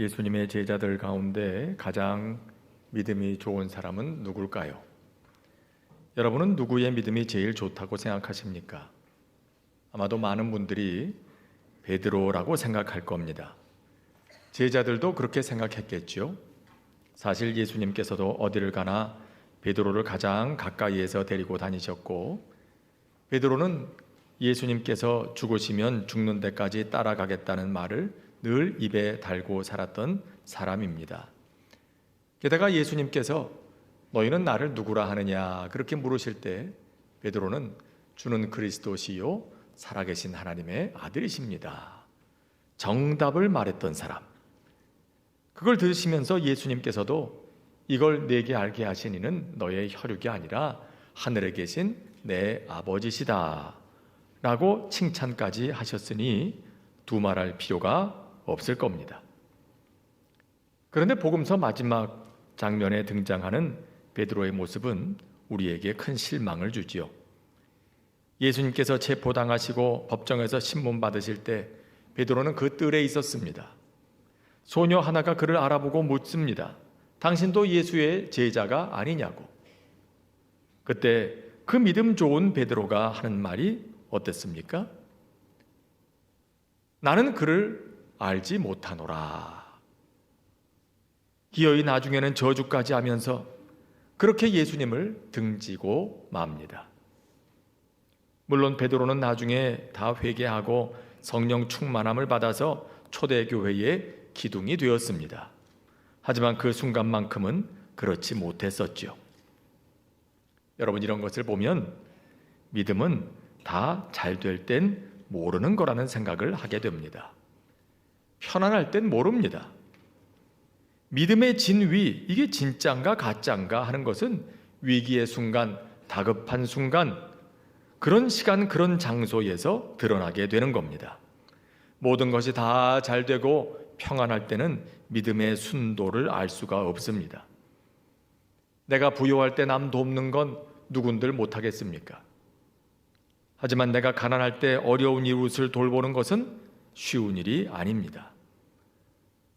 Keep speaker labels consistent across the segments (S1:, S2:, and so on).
S1: 예수님의 제자들 가운데 가장 믿음이 좋은 사람은 누굴까요? 여러분은 누구의 믿음이 제일 좋다고 생각하십니까? 아마도 많은 분들이 베드로라고 생각할 겁니다. 제자들도 그렇게 생각했겠죠. 사실 예수님께서도 어디를 가나 베드로를 가장 가까이에서 데리고 다니셨고, 베드로는 예수님께서 죽으시면 죽는 데까지 따라가겠다는 말을 늘 입에 달고 살았던 사람입니다. 게다가 예수님께서 너희는 나를 누구라 하느냐 그렇게 물으실 때 베드로는 주는 그리스도시요 살아계신 하나님의 아들이십니다, 정답을 말했던 사람. 그걸 들으시면서 예수님께서도 이걸 내게 알게 하신 이는 너의 혈육이 아니라 하늘에 계신 내 아버지시다 라고 칭찬까지 하셨으니 두말할 필요가 없을 겁니다. 그런데 복음서 마지막 장면에 등장하는 베드로의 모습은 우리에게 큰 실망을 주지요. 예수님께서 체포당하시고 법정에서 신문 받으실 때 베드로는 그 뜰에 있었습니다. 소녀 하나가 그를 알아보고 묻습니다. 당신도 예수의 제자가 아니냐고. 그때 그 믿음 좋은 베드로가 하는 말이 어땠습니까? 나는 그를 알지 못하노라. 기어이 나중에는 저주까지 하면서 그렇게 예수님을 등지고 맙니다. 물론 베드로는 나중에 다 회개하고 성령 충만함을 받아서 초대교회의 기둥이 되었습니다. 하지만 그 순간만큼은 그렇지 못했었죠. 여러분, 이런 것을 보면 믿음은 다 잘 될 땐 모르는 거라는 생각을 하게 됩니다. 편안할 땐 모릅니다. 믿음의 진위, 이게 진짠가 가짠가 하는 것은 위기의 순간, 다급한 순간, 그런 시간, 그런 장소에서 드러나게 되는 겁니다. 모든 것이 다 잘 되고 평안할 때는 믿음의 순도를 알 수가 없습니다. 내가 부유할 때 남 돕는 건 누군들 못하겠습니까? 하지만 내가 가난할 때 어려운 이웃을 돌보는 것은 쉬운 일이 아닙니다.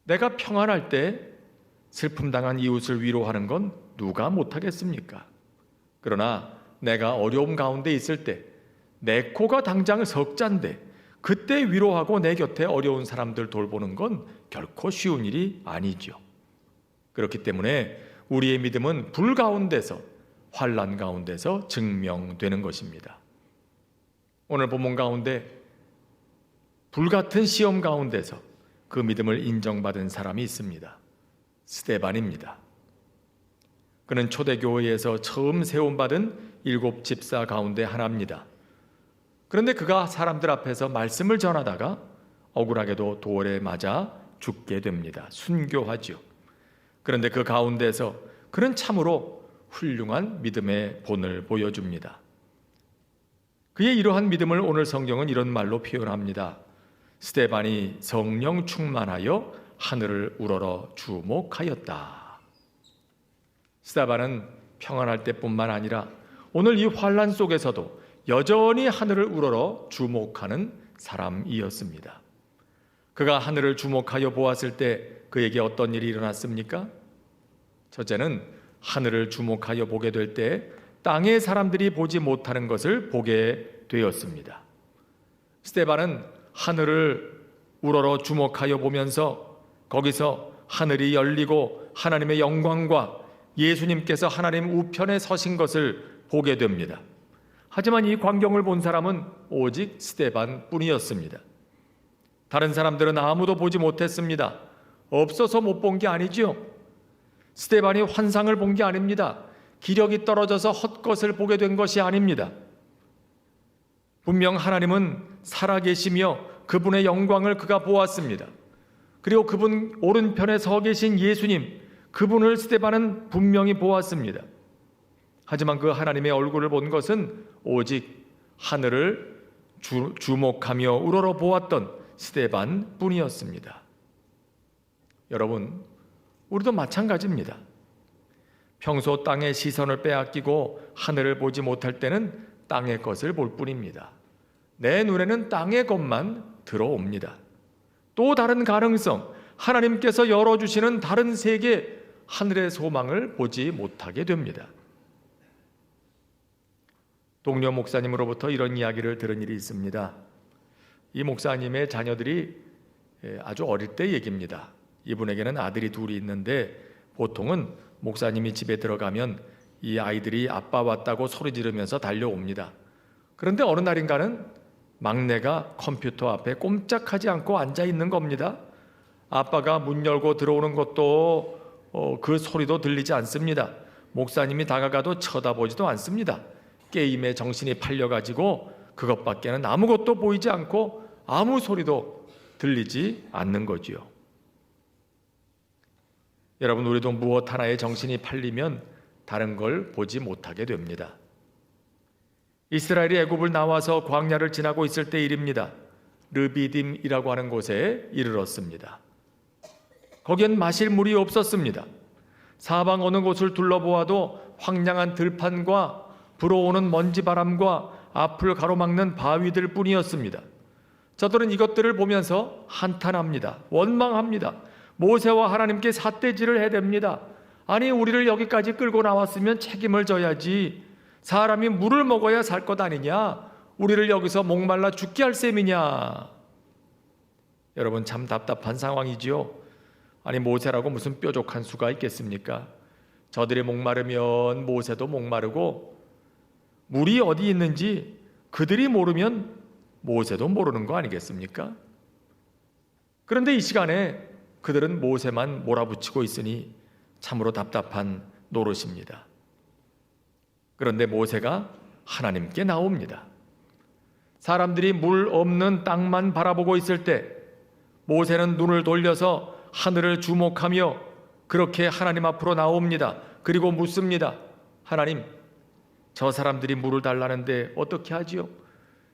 S1: 내가 평안할 때 슬픔당한 이웃을 위로하는 건 누가 못하겠습니까? 그러나 내가 어려움 가운데 있을 때 내 코가 당장 석잔데 그때 위로하고 내 곁에 어려운 사람들 돌보는 건 결코 쉬운 일이 아니죠. 그렇기 때문에 우리의 믿음은 불 가운데서, 환난 가운데서 증명되는 것입니다. 오늘 본문 가운데 불같은 시험 가운데서 그 믿음을 인정받은 사람이 있습니다. 스데반입니다. 그는 초대교회에서 처음 세움받은 7 집사 가운데 하나입니다. 그런데 그가 사람들 앞에서 말씀을 전하다가 억울하게도 돌에 맞아 죽게 됩니다. 순교하죠. 그런데 그 가운데서 그는 참으로 훌륭한 믿음의 본을 보여줍니다. 그의 이러한 믿음을 오늘 성경은 이런 말로 표현합니다. 스데반이 성령 충만하여 하늘을 우러러 주목하였다. 스데반은 평안할 때뿐만 아니라 오늘 이 환난 속에서도 여전히 하늘을 우러러 주목하는 사람이었습니다. 그가 하늘을 주목하여 보았을 때 그에게 어떤 일이 일어났습니까? 첫째는 하늘을 주목하여 보게 될 때 땅의 사람들이 보지 못하는 것을 보게 되었습니다. 스데반은 하늘을 우러러 주목하여 보면서 거기서 하늘이 열리고 하나님의 영광과 예수님께서 하나님 우편에 서신 것을 보게 됩니다. 하지만 이 광경을 본 사람은 오직 스데반 뿐이었습니다. 다른 사람들은 아무도 보지 못했습니다. 없어서 못 본 게 아니죠. 스데반이 환상을 본 게 아닙니다. 기력이 떨어져서 헛것을 보게 된 것이 아닙니다. 분명 하나님은 살아계시며 그분의 영광을 그가 보았습니다. 그리고 그분 오른편에 서 계신 예수님, 그분을 스데반은 분명히 보았습니다. 하지만 그 하나님의 얼굴을 본 것은 오직 하늘을 주목하며 우러러 보았던 스데반 뿐이었습니다. 여러분, 우리도 마찬가지입니다. 평소 땅의 시선을 빼앗기고 하늘을 보지 못할 때는 땅의 것을 볼 뿐입니다. 내 눈에는 땅의 것만 들어옵니다. 또 다른 가능성, 하나님께서 열어주시는 다른 세계, 하늘의 소망을 보지 못하게 됩니다. 동료 목사님으로부터 이런 이야기를 들은 일이 있습니다. 이 목사님의 자녀들이 아주 어릴 때 얘기입니다. 이분에게는 아들이 둘이 있는데 보통은 목사님이 집에 들어가면 이 아이들이 아빠 왔다고 소리 지르면서 달려옵니다. 그런데 어느 날인가는 막내가 컴퓨터 앞에 꼼짝하지 않고 앉아 있는 겁니다. 아빠가 문 열고 들어오는 것도 그 소리도 들리지 않습니다. 목사님이 다가가도 쳐다보지도 않습니다. 게임에 정신이 팔려가지고 그것밖에는 아무것도 보이지 않고 아무 소리도 들리지 않는 거지요. 여러분, 우리도 무엇 하나에 정신이 팔리면 다른 걸 보지 못하게 됩니다. 이스라엘이 애굽을 나와서 광야를 지나고 있을 때 일입니다. 르비딤이라고 하는 곳에 이르렀습니다. 거기엔 마실 물이 없었습니다. 사방 어느 곳을 둘러보아도 황량한 들판과 불어오는 먼지바람과 앞을 가로막는 바위들 뿐이었습니다. 저들은 이것들을 보면서 한탄합니다. 원망합니다. 모세와 하나님께 삿대질을 해댑니다. 아니, 우리를 여기까지 끌고 나왔으면 책임을 져야지. 사람이 물을 먹어야 살 것 아니냐? 우리를 여기서 목말라 죽게 할 셈이냐? 여러분, 참 답답한 상황이지요. 아니, 모세라고 무슨 뾰족한 수가 있겠습니까? 저들이 목마르면 모세도 목마르고, 물이 어디 있는지 그들이 모르면 모세도 모르는 거 아니겠습니까? 그런데 이 시간에 그들은 모세만 몰아붙이고 있으니 참으로 답답한 노릇입니다. 그런데 모세가 하나님께 나옵니다. 사람들이 물 없는 땅만 바라보고 있을 때 모세는 눈을 돌려서 하늘을 주목하며 그렇게 하나님 앞으로 나옵니다. 그리고 묻습니다. 하나님, 저 사람들이 물을 달라는데 어떻게 하지요?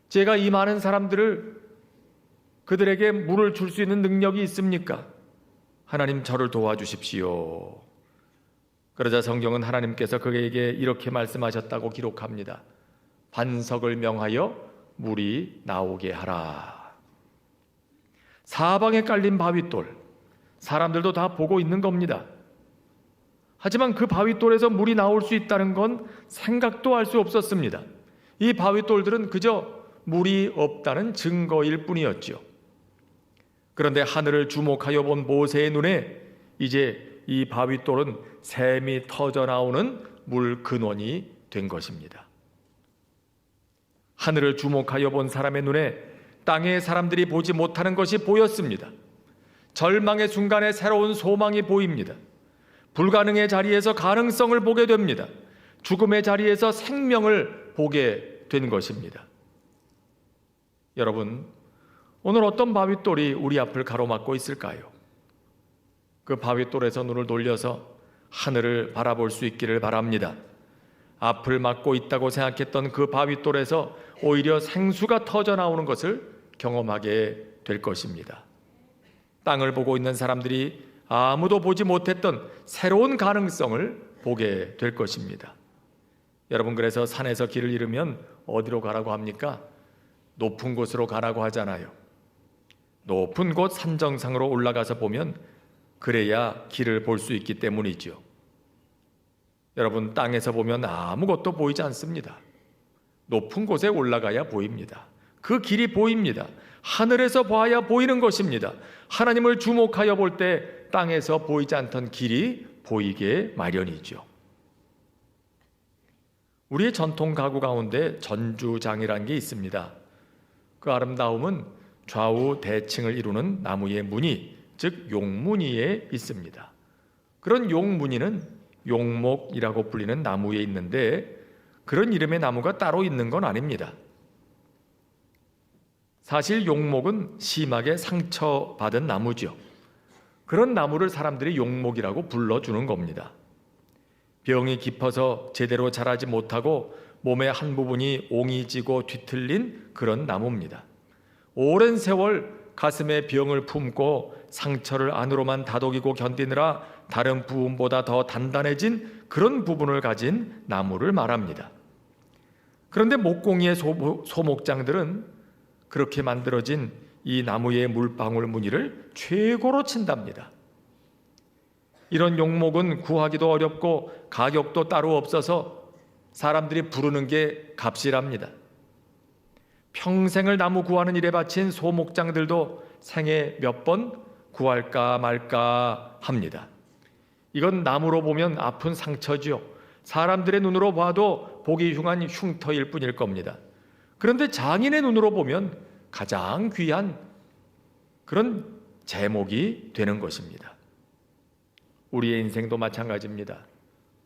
S1: 제가 이 많은 사람들을 그들에게 물을 줄 수 있는 능력이 있습니까? 하나님, 저를 도와주십시오. 그러자 성경은 하나님께서 그에게 이렇게 말씀하셨다고 기록합니다. 반석을 명하여 물이 나오게 하라. 사방에 깔린 바윗돌, 사람들도 다 보고 있는 겁니다. 하지만 그 바윗돌에서 물이 나올 수 있다는 건 생각도 할 수 없었습니다. 이 바윗돌들은 그저 물이 없다는 증거일 뿐이었죠. 그런데 하늘을 주목하여 본 모세의 눈에 이제 이 바윗돌은 샘이 터져 나오는 물 근원이 된 것입니다. 하늘을 주목하여 본 사람의 눈에 땅의 사람들이 보지 못하는 것이 보였습니다. 절망의 순간에 새로운 소망이 보입니다. 불가능의 자리에서 가능성을 보게 됩니다. 죽음의 자리에서 생명을 보게 된 것입니다. 여러분, 오늘 어떤 바윗돌이 우리 앞을 가로막고 있을까요? 그 바윗돌에서 눈을 돌려서 하늘을 바라볼 수 있기를 바랍니다. 앞을 막고 있다고 생각했던 그 바윗돌에서 오히려 생수가 터져 나오는 것을 경험하게 될 것입니다. 땅을 보고 있는 사람들이 아무도 보지 못했던 새로운 가능성을 보게 될 것입니다. 여러분, 그래서 산에서 길을 잃으면 어디로 가라고 합니까? 높은 곳으로 가라고 하잖아요. 높은 곳 산정상으로 올라가서 보면 그래야 길을 볼 수 있기 때문이죠. 여러분, 땅에서 보면 아무것도 보이지 않습니다. 높은 곳에 올라가야 보입니다. 그 길이 보입니다. 하늘에서 봐야 보이는 것입니다. 하나님을 주목하여 볼 때 땅에서 보이지 않던 길이 보이게 마련이죠. 우리의 전통 가구 가운데 전주장이라는 게 있습니다. 그 아름다움은 좌우 대칭을 이루는 나무의 무늬, 즉 용무늬에 있습니다. 그런 용무늬는 용목이라고 불리는 나무에 있는데 그런 이름의 나무가 따로 있는 건 아닙니다. 사실 용목은 심하게 상처받은 나무죠. 그런 나무를 사람들이 용목이라고 불러주는 겁니다. 병이 깊어서 제대로 자라지 못하고 몸의 한 부분이 옹이지고 뒤틀린 그런 나무입니다. 오랜 세월 가슴에 병을 품고 상처를 안으로만 다독이고 견디느라 다른 부분보다 더 단단해진 그런 부분을 가진 나무를 말합니다. 그런데 목공이의 소목장들은 그렇게 만들어진 이 나무의 물방울 무늬를 최고로 친답니다. 이런 용목은 구하기도 어렵고 가격도 따로 없어서 사람들이 부르는 게 값이랍니다. 평생을 나무 구하는 일에 바친 소목장들도 생애 몇 번 구할까 말까 합니다. 이건 나무로 보면 아픈 상처지요. 사람들의 눈으로 봐도 보기 흉한 흉터일 뿐일 겁니다. 그런데 장인의 눈으로 보면 가장 귀한 그런 제목이 되는 것입니다. 우리의 인생도 마찬가지입니다.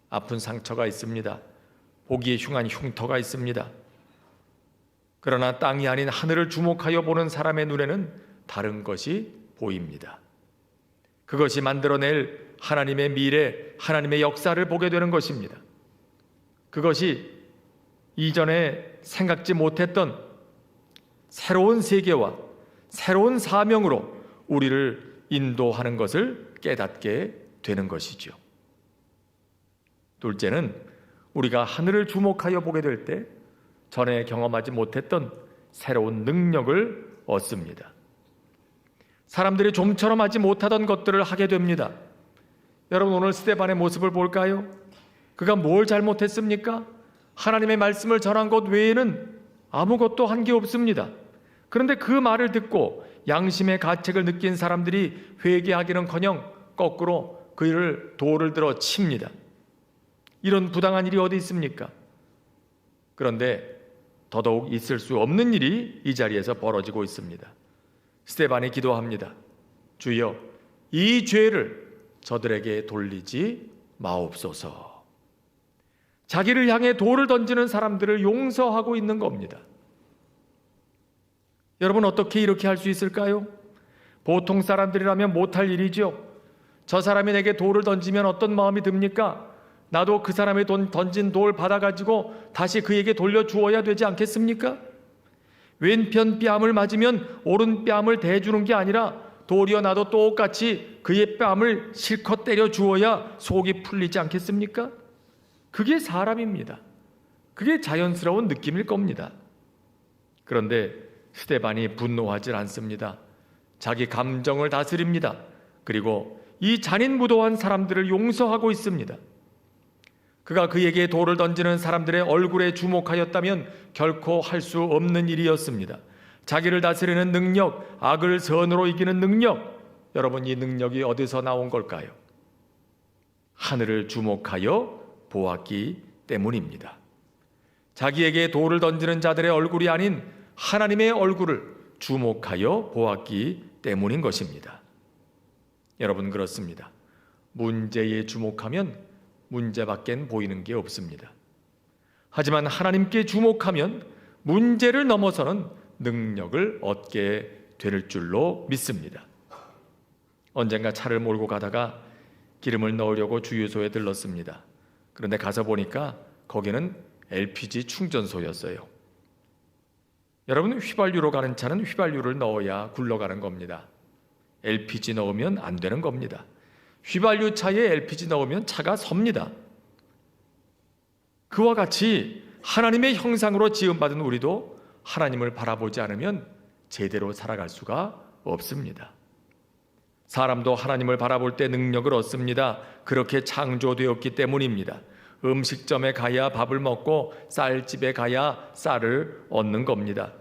S1: 아픈 상처가 있습니다. 보기에 흉한 흉터가 있습니다. 그러나 땅이 아닌 하늘을 주목하여 보는 사람의 눈에는 다른 것이 보입니다. 그것이 만들어낼 하나님의 미래, 하나님의 역사를 보게 되는 것입니다. 그것이 이전에 생각지 못했던 새로운 세계와 새로운 사명으로 우리를 인도하는 것을 깨닫게 되는 것이죠. 둘째는 우리가 하늘을 주목하여 보게 될 때 전에 경험하지 못했던 새로운 능력을 얻습니다. 사람들이 좀처럼 하지 못하던 것들을 하게 됩니다. 여러분, 오늘 스데반의 모습을 볼까요? 그가 뭘 잘못했습니까? 하나님의 말씀을 전한 것 외에는 아무것도 한 게 없습니다. 그런데 그 말을 듣고 양심의 가책을 느낀 사람들이 회개하기는커녕 거꾸로 그를 돌을 들어 칩니다. 이런 부당한 일이 어디 있습니까? 그런데 더더욱 있을 수 없는 일이 이 자리에서 벌어지고 있습니다. 스데반이 기도합니다. 주여, 이 죄를 저들에게 돌리지 마옵소서. 자기를 향해 돌을 던지는 사람들을 용서하고 있는 겁니다. 여러분, 어떻게 이렇게 할 수 있을까요? 보통 사람들이라면 못할 일이죠. 저 사람이 내게 돌을 던지면 어떤 마음이 듭니까? 나도 그 사람의 던진 돌 받아가지고 다시 그에게 돌려주어야 되지 않겠습니까? 왼편 뺨을 맞으면 오른 뺨을 대주는 게 아니라 도리어 나도 똑같이 그의 뺨을 실컷 때려 주어야 속이 풀리지 않겠습니까? 그게 사람입니다. 그게 자연스러운 느낌일 겁니다. 그런데 스데반이 분노하지 않습니다. 자기 감정을 다스립니다. 그리고 이 잔인무도한 사람들을 용서하고 있습니다. 그가 그에게 돌을 던지는 사람들의 얼굴에 주목하였다면 결코 할 수 없는 일이었습니다. 자기를 다스리는 능력, 악을 선으로 이기는 능력, 여러분, 이 능력이 어디서 나온 걸까요? 하늘을 주목하여 보았기 때문입니다. 자기에게 돌을 던지는 자들의 얼굴이 아닌 하나님의 얼굴을 주목하여 보았기 때문인 것입니다. 여러분, 그렇습니다. 문제에 주목하면 문제밖엔 보이는 게 없습니다. 하지만 하나님께 주목하면 문제를 넘어서는 능력을 얻게 될 줄로 믿습니다. 언젠가 차를 몰고 가다가 기름을 넣으려고 주유소에 들렀습니다. 그런데 가서 보니까 거기는 LPG 충전소였어요. 여러분, 휘발유로 가는 차는 휘발유를 넣어야 굴러가는 겁니다. LPG 넣으면 안 되는 겁니다. 휘발유 차에 LPG 넣으면 차가 섭니다. 그와 같이 하나님의 형상으로 지음받은 우리도 하나님을 바라보지 않으면 제대로 살아갈 수가 없습니다. 사람도 하나님을 바라볼 때 능력을 얻습니다. 그렇게 창조되었기 때문입니다. 음식점에 가야 밥을 먹고 쌀집에 가야 쌀을 얻는 겁니다.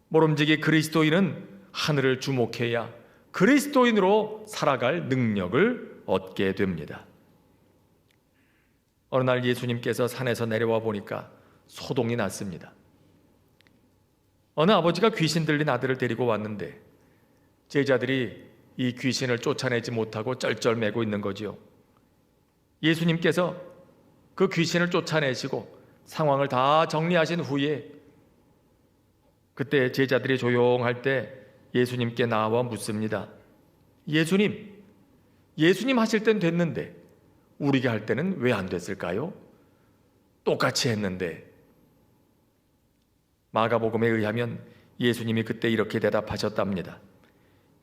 S1: 모름지기 그리스도인은 하늘을 주목해야 그리스도인으로 살아갈 능력을 얻게 됩니다. 어느 날 예수님께서 산에서 내려와 보니까 소동이 났습니다. 어느 아버지가 귀신 들린 아들을 데리고 왔는데 제자들이 이 귀신을 쫓아내지 못하고 쩔쩔매고 있는 거지요. 예수님께서 그 귀신을 쫓아내시고 상황을 다 정리하신 후에 그때 제자들이 조용할 때 예수님께 나와 묻습니다. 예수님 하실 땐 됐는데 우리가 할 때는 왜 안 됐을까요? 똑같이 했는데. 마가복음에 의하면 예수님이 그때 이렇게 대답하셨답니다.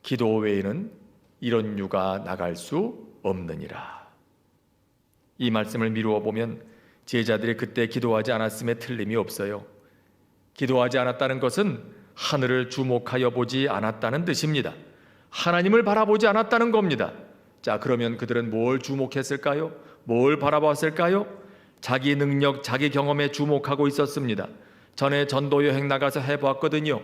S1: 기도 외에는 이런 유가 나갈 수 없느니라. 이 말씀을 미루어 보면 제자들이 그때 기도하지 않았음에 틀림이 없어요. 기도하지 않았다는 것은 하늘을 주목하여 보지 않았다는 뜻입니다. 하나님을 바라보지 않았다는 겁니다. 자, 그러면 그들은 뭘 주목했을까요? 뭘 바라봤을까요? 자기 능력, 자기 경험에 주목하고 있었습니다. 전에 전도 여행 나가서 해보았거든요.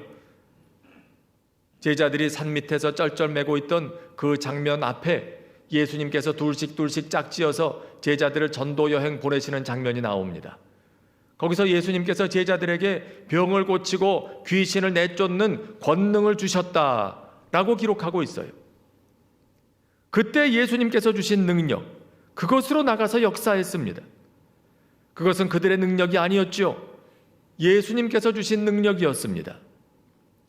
S1: 제자들이 산 밑에서 쩔쩔매고 있던 그 장면 앞에 예수님께서 둘씩 짝지어서 제자들을 전도 여행 보내시는 장면이 나옵니다. 거기서 예수님께서 제자들에게 병을 고치고 귀신을 내쫓는 권능을 주셨다라고 기록하고 있어요. 그때 예수님께서 주신 능력, 그것으로 나가서 역사했습니다. 그것은 그들의 능력이 아니었죠. 예수님께서 주신 능력이었습니다.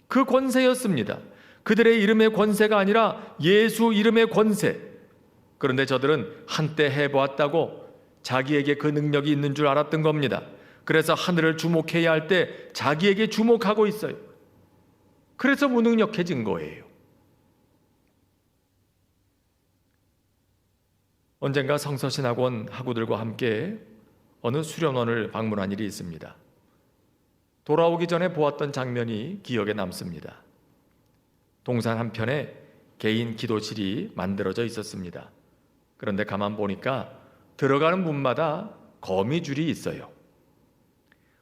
S1: 그 권세였습니다. 그들의 이름의 권세가 아니라 예수 이름의 권세. 그런데 저들은 한때 해보았다고 자기에게 그 능력이 있는 줄 알았던 겁니다. 그래서 하늘을 주목해야 할 때 자기에게 주목하고 있어요. 그래서 무능력해진 거예요. 언젠가 성서신학원 학우들과 함께 어느 수련원을 방문한 일이 있습니다. 돌아오기 전에 보았던 장면이 기억에 남습니다. 동산 한편에 개인 기도실이 만들어져 있었습니다. 그런데 가만 보니까 들어가는 문마다 거미줄이 있어요.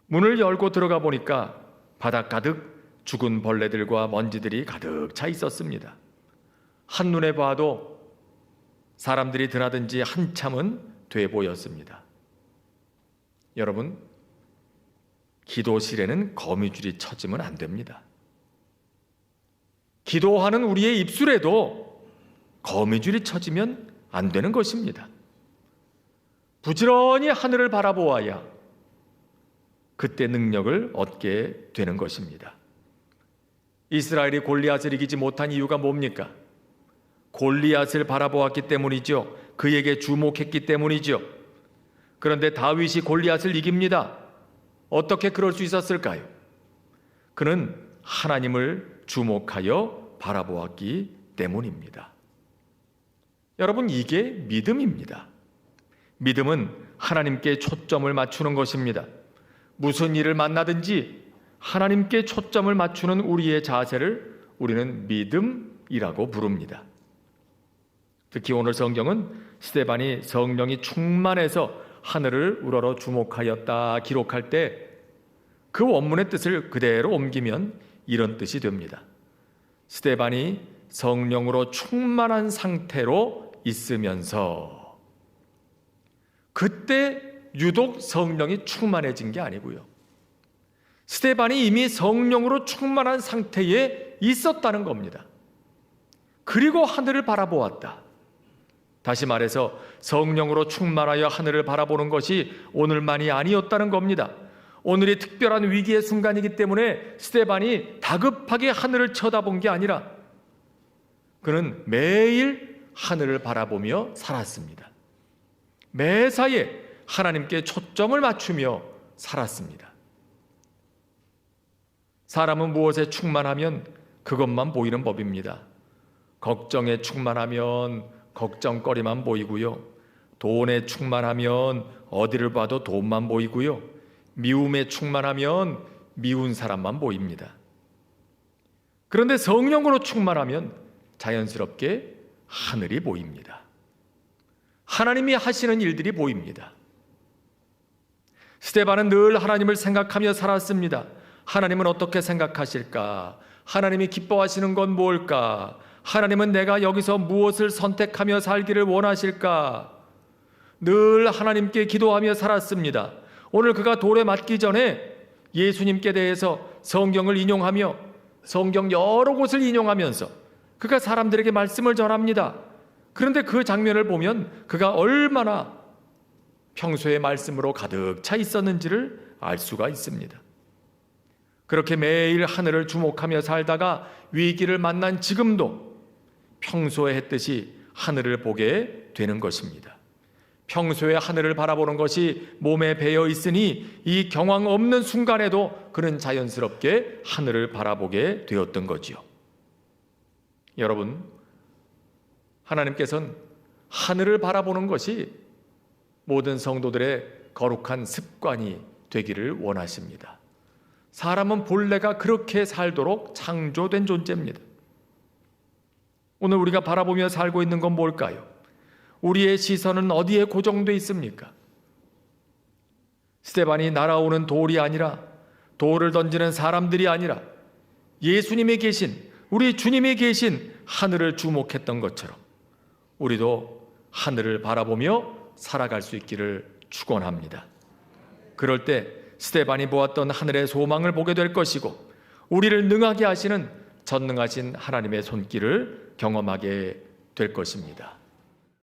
S1: 문을 열고 들어가 보니까 바닥 가득 죽은 벌레들과 먼지들이 가득 차 있었습니다. 한눈에 봐도 사람들이 드나든 지 한참은 돼 보였습니다. 여러분, 기도실에는 거미줄이 쳐지면 안 됩니다. 기도하는 우리의 입술에도 거미줄이 쳐지면 안 되는 것입니다. 부지런히 하늘을 바라보아야 그때 능력을 얻게 되는 것입니다. 이스라엘이 골리앗을 이기지 못한 이유가 뭡니까? 골리앗을 바라보았기 때문이죠. 그에게 주목했기 때문이죠. 그런데 다윗이 골리앗을 이깁니다. 어떻게 그럴 수 있었을까요? 그는 하나님을 주목하여 바라보았기 때문입니다. 여러분, 이게 믿음입니다. 믿음은 하나님께 초점을 맞추는 것입니다. 무슨 일을 만나든지 하나님께 초점을 맞추는 우리의 자세를 우리는 믿음이라고 부릅니다. 특히 오늘 성경은 스데반이 성령이 충만해서 하늘을 우러러 주목하였다 기록할 때 그 원문의 뜻을 그대로 옮기면 이런 뜻이 됩니다. 스데반이 성령으로 충만한 상태로 있으면서, 그때 유독 성령이 충만해진 게 아니고요. 스데반이 이미 성령으로 충만한 상태에 있었다는 겁니다. 그리고 하늘을 바라보았다. 다시 말해서 성령으로 충만하여 하늘을 바라보는 것이 오늘만이 아니었다는 겁니다. 오늘이 특별한 위기의 순간이기 때문에 스데반이 다급하게 하늘을 쳐다본 게 아니라 그는 매일 하늘을 바라보며 살았습니다. 매사에 하나님께 초점을 맞추며 살았습니다. 사람은 무엇에 충만하면 그것만 보이는 법입니다. 걱정에 충만하면 걱정거리만 보이고요. 돈에 충만하면 어디를 봐도 돈만 보이고요. 미움에 충만하면 미운 사람만 보입니다. 그런데 성령으로 충만하면 자연스럽게 하늘이 보입니다. 하나님이 하시는 일들이 보입니다. 스데반은 늘 하나님을 생각하며 살았습니다. 하나님은 어떻게 생각하실까? 하나님이 기뻐하시는 건 뭘까? 하나님은 내가 여기서 무엇을 선택하며 살기를 원하실까? 늘 하나님께 기도하며 살았습니다. 오늘 그가 돌에 맞기 전에 예수님께 대해서 성경을 인용하며 성경 여러 곳을 인용하면서 그가 사람들에게 말씀을 전합니다. 그런데 그 장면을 보면 그가 얼마나 평소의 말씀으로 가득 차 있었는지를 알 수가 있습니다. 그렇게 매일 하늘을 주목하며 살다가 위기를 만난 지금도 평소에 했듯이 하늘을 보게 되는 것입니다. 평소에 하늘을 바라보는 것이 몸에 배어 있으니 이 경황 없는 순간에도 그는 자연스럽게 하늘을 바라보게 되었던 거지요. 여러분, 하나님께서는 하늘을 바라보는 것이 모든 성도들의 거룩한 습관이 되기를 원하십니다. 사람은 본래가 그렇게 살도록 창조된 존재입니다. 오늘 우리가 바라보며 살고 있는 건 뭘까요? 우리의 시선은 어디에 고정되어 있습니까? 스데반이 날아오는 돌이 아니라, 돌을 던지는 사람들이 아니라 예수님이 계신, 우리 주님이 계신 하늘을 주목했던 것처럼 우리도 하늘을 바라보며 살아갈 수 있기를 축원합니다. 그럴 때 스데반이 보았던 하늘의 소망을 보게 될 것이고, 우리를 능하게 하시는 전능하신 하나님의 손길을 경험하게 될 것입니다.